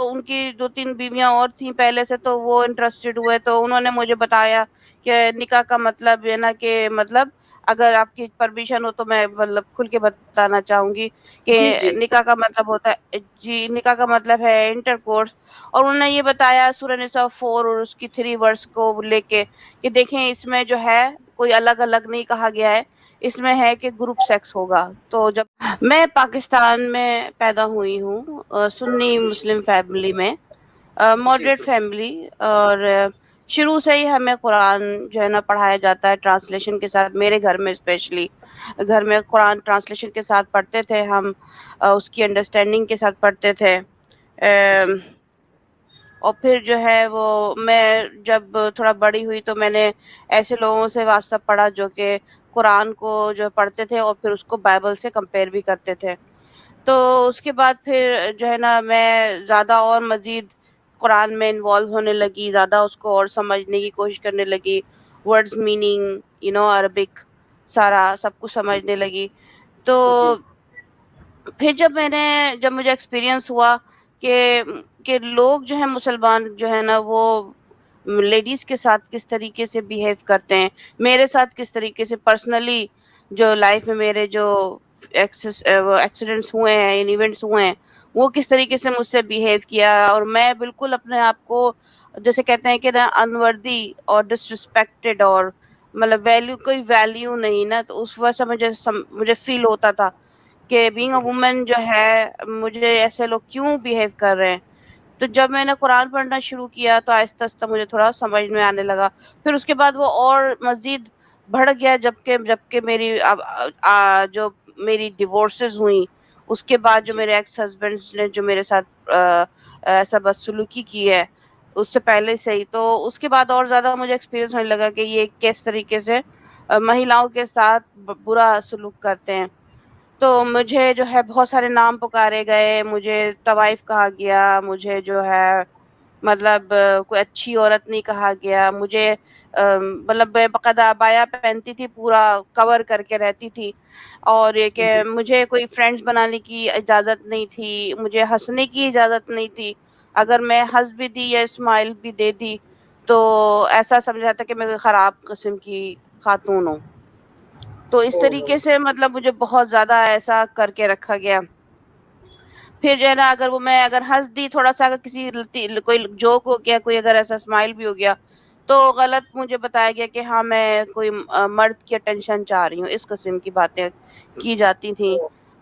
ان کی 2-3 بیویاں اور تھیں پہلے سے، تو وہ انٹرسٹڈ ہوئے، تو انہوں نے مجھے بتایا کہ نکاح کا مطلب یہ نا کہ مطلب اگر آپ کی پرمیشن ہو تو میں مطلب کھل کے بتانا چاہوں گی کہ جی جی نکاح کا مطلب ہوتا ہے، جی نکاح کا مطلب ہے انٹر کورس۔ اور انہوں نے یہ بتایا سورہ نساء 4 اور اس کی 3 ورس کو لے کے کہ دیکھیں اس میں جو ہے کوئی الگ الگ نہیں کہا گیا ہے، اس میں ہے کہ گروپ سیکس ہوگا۔ تو جب میں پاکستان میں پیدا ہوئی ہوں، سنی جی مسلم فیملی میں، جی ماڈریٹ فیملی، اور شروع سے ہی ہمیں قرآن جو ہے نا پڑھایا جاتا ہے ٹرانسلیشن کے ساتھ، میرے گھر میں اسپیشلی گھر میں قرآن ٹرانسلیشن کے ساتھ پڑھتے تھے ہم، اس کی انڈرسٹینڈنگ کے ساتھ پڑھتے تھے۔ جی اور پھر جو ہے وہ میں جب تھوڑا بڑی ہوئی تو میں نے ایسے لوگوں سے واسطہ پڑھا جو کہ قرآن کو جو پڑھتے تھے اور پھر اس کو بائبل سے کمپیئر بھی کرتے تھے۔ تو اس کے بعد پھر جو ہے نا میں زیادہ اور مزید قرآن میں انوالو ہونے لگی، زیادہ اس کو اور سمجھنے کی کوشش کرنے لگی، ورڈز میننگ عربک سارا سب کچھ سمجھنے لگی۔ تو جی پھر جب مجھے ایکسپیرینس ہوا کہ لوگ جو ہیں مسلمان جو ہے نا وہ لیڈیز کے ساتھ کس طریقے سے بیہیو کرتے ہیں، میرے ساتھ کس طریقے سے پرسنلی جو لائف میں میرے جو ایکسیڈنٹس ہوئے ہیں، ایونٹس ہوئے ہیں، وہ کس طریقے سے مجھ سے بیہیو کیا، اور میں بالکل اپنے آپ کو جیسے کہتے ہیں کہ نا انوردی اور ڈسرسپیکٹڈ، اور مطلب ویلیو کوئی ویلیو نہیں نا، تو اس وجہ سے مجھے فیل ہوتا تھا کہ بینگ اے وومن جو ہے مجھے ایسے لوگ کیوں بیہیو کر رہے ہیں۔ تو جب میں نے قرآن پڑھنا شروع کیا تو آہستہ آہستہ مجھے تھوڑا سمجھ میں آنے لگا، پھر اس کے بعد وہ اور مزید بڑھ گیا، جبکہ میری جو میری ڈیورسز ہوئیں، اس کے بعد جو جی میرے ایکس ہسبینڈ نے جو میرے ساتھ ایسا بدسلوکی کی ہے اس سے پہلے سے ہی، تو اس کے بعد اور زیادہ مجھے ایکسپیرینس ہونے لگا کہ یہ کس طریقے سے مہیلاؤں کے ساتھ برا سلوک کرتے ہیں۔ تو مجھے جو ہے بہت سارے نام پکارے گئے، مجھے طوائف کہا گیا، مجھے جو ہے مطلب کوئی اچھی عورت نہیں کہا گیا، مجھے مطلب بے باقاعدہ عبایا پہنتی تھی، پورا کور کر کے رہتی تھی، اور یہ کہ جی مجھے کوئی فرینڈز بنانے کی اجازت نہیں تھی، مجھے ہنسنے کی اجازت نہیں تھی، اگر میں ہنس بھی دی یا اسمائل بھی دے دی تو ایسا سمجھا جاتا کہ میں کوئی خراب قسم کی خاتون ہوں۔ تو اس او نو طریقے سے مطلب مجھے بہت زیادہ ایسا کر کے رکھا گیا۔ پھر جو ہے نا اگر اگر ہنس دی تھوڑا سا، اگر کسی کوئی جوک ہو گیا، کوئی اگر ایسا اسمائل بھی ہو گیا تو غلط مجھے بتایا گیا کہ ہاں میں کوئی مرد کی اٹینشن چاہ رہی ہوں، اس قسم کی باتیں کی جاتی تھیں۔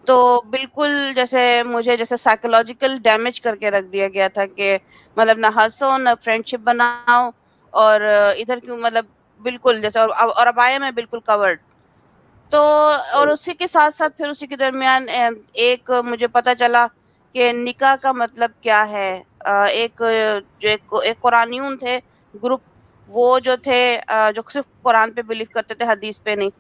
تو بالکل جیسے سائیکولوجیکل ڈیمیج کر کے رکھ دیا گیا تھا کہ مطلب نہ ہنسو نہ فرینڈشپ بناؤ، اور ادھر کیوں مطلب بالکل جیسے، اور ابایا میں بالکل کورڈ۔ تو اور اسی کے ساتھ ساتھ پھر اسی کے درمیان ایک مجھے پتا چلا کہ نکاح کا مطلب کیا ہے۔ ایک قرآنیون تھے گروپ، وہ جو تھے جو صرف قرآن پہ بلیو کرتے تھے، حدیث پہ نہیں،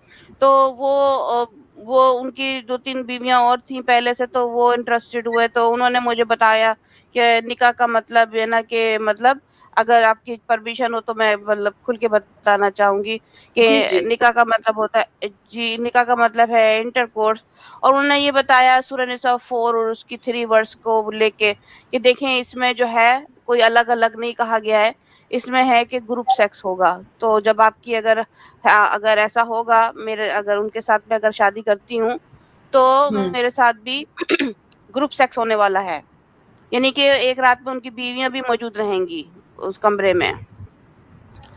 تو وہ ان کی 2-3 بیویاں اور تھیں پہلے سے، تو وہ انٹرسٹڈ ہوئے، تو انہوں نے مجھے بتایا کہ نکاح کا مطلب یہ نا کہ مطلب اگر آپ کی پرمیشن ہو تو میں مطلب کھل کے بتانا چاہوں گی کہ جی جی نکاح کا مطلب ہوتا ہے، جی نکاح کا مطلب ہے انٹر کورس۔ اور انہوں نے یہ بتایا سورہ نساء 4 اور اس کی 3 ورس کو لے کے کہ دیکھیں اس میں جو ہے کوئی الگ الگ نہیں کہا گیا ہے، اس میں ہے کہ گروپ سیکس ہوگا۔ تو جب آپ کی اگر ایسا ہوگا، اگر ان کے ساتھ میں اگر شادی کرتی ہوں تو ہوں میرے ساتھ بھی گروپ سیکس ہونے والا ہے، یعنی کہ ایک رات میں ان کی بیویاں بھی موجود رہیں گی اس کمرے میں،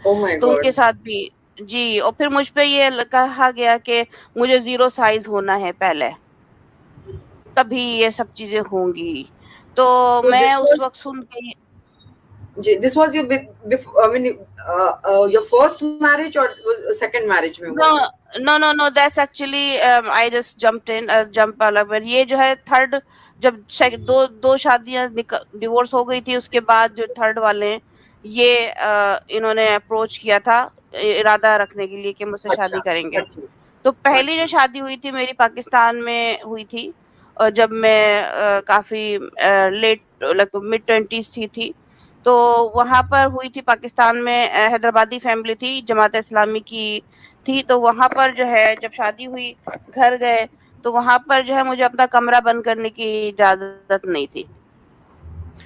او مائی تو ان گاڈ کے ساتھ بھی جی۔ اور پھر مجھ پہ یہ کہا گیا کہ مجھے 0 سائز ہونا ہے پہلے، تبھی یہ سب چیزیں ہوں گی۔ تو تو میں دس اس واز وقت سن کے جی this was your I mean your first marriage or second marriage میں نو ہوا یہ no no no that's actually I just jump یہ جو ہے تھرڈ، جب دو شادیاں ڈیورس ہو گئی تھی، اس کے بعد جو تھرڈ والے ہیں یہ انہوں نے اپروچ کیا تھا ارادہ رکھنے کے لیے کہ مجھ سے اچھا شادی کریں گے۔ اچھا تو پہلی اچھا جو شادی ہوئی تھی میری پاکستان میں ہوئی تھی، اور جب میں کافی لیٹ مڈ 20s تھی، تو وہاں پر ہوئی تھی پاکستان میں، حیدرآبادی فیملی تھی، جماعت اسلامی کی تھی، تو وہاں پر جو ہے جب شادی ہوئی گھر گئے تو وہاں پر جو ہے مجھے اپنا کمرہ بند کرنے کی اجازت نہیں تھی،